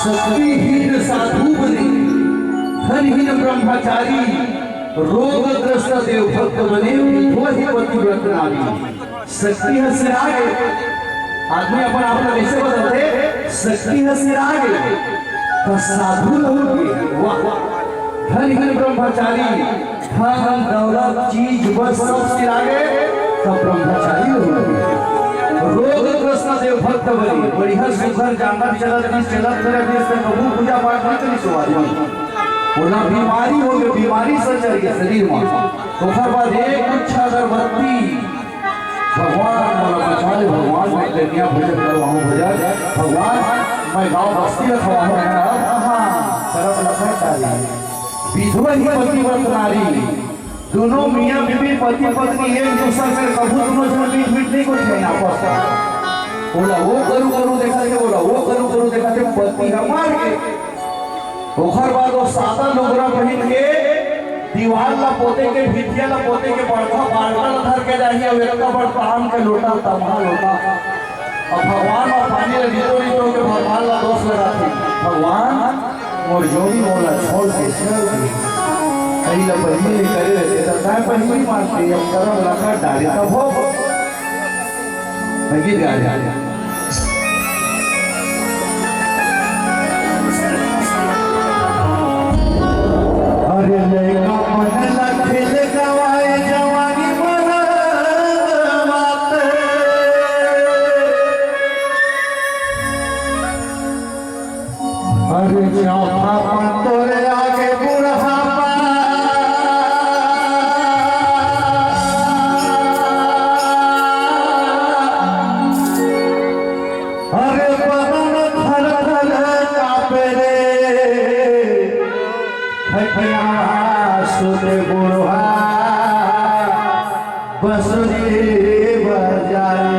शक्तिहीन साधु बने, धनहीन ब्रह्मचारी, रोगग्रस्त देवभक्त बने, वही पतिव्रत नारी। शक्ति हंस आगे, आदमी अपन अपना वैसे बदलते, शक्ति हंस आगे तो साधु लोग वाह, धनहीन ब्रह्मचारी, धन दौलत चीज बस सब से आगे तो ब्रह्मचारी लोग। रोगग्रस्त देवभक्त बनी, बढ़िया सुंदर जानवर चलत करे देश में कबू पूजा पाठ नहीं करी सो आदमी बोला बीमारी हो गई, बीमारी से चल गया शरीर में तो हर बाद एक अच्छा अगरबत्ती भगवान मोला बचा ले, भगवान मैं दुनिया भजन करवाऊं भजन भगवान मैं गांव बस्ती रखवाऊं तरफ लखन डाली विधवा ही पतिव्रत नारी, दोनों मियां बीवी पति पत्नी एक दूसरे से कबू दोनों जन बीच नहीं कुछ है आपस का बोला वो करू देखा के बोला वो करू देखा के पति हमार के ओखर बाद वो सादा लुगरा पहन के दीवार ला पोते के भितिया ला पोते के बड़का बाल्टा ला धर के जाही और एक बड़ पान के लोटा तमहा लोटा अब भगवान और पानी ला रीतो के भगवान ला दोष लगाते भगवान मोर जोड़ी मोला छोड़ के चल गई अइला पहले करे रहते तो काय पहले मारते अब करम लखा डाले तब हो गीत गा जा अरे लेगा मन लखेल गवाए जवानी मना बात अरे चौथा पन तोरे आगे बुढ़ा सुते बुढ़ा बसुरी बजाए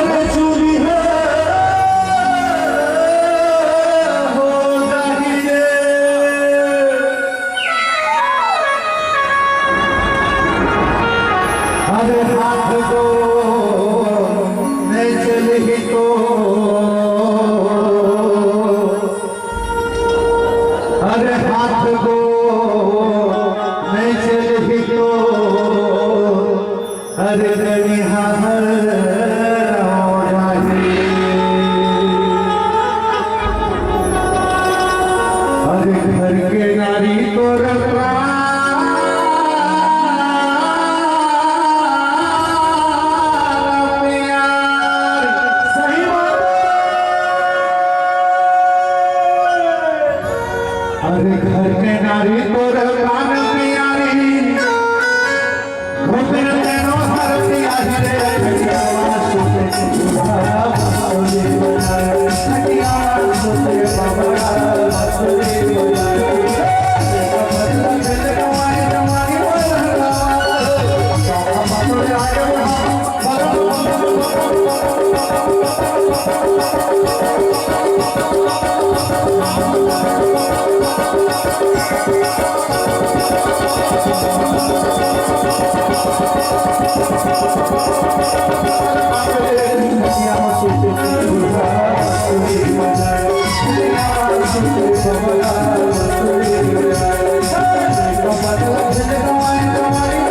अरे चूड़ी हो जाही रे अरे हाथ को नहीं चलेगी तो अरे हाथ को नहीं चलेगी तो अरे गणिहार अरे घर के नारी तो रखा अरे घर के नारी तोर कान प्यारी घोटर तेनो हर प्यारी रे खटियावा सुते तुम्हारा बासुरी बजाए खटियावा सुते बाबा बासुरी बजाए बदला दिल कमाए कमाए बदला बासुरी आए Come on,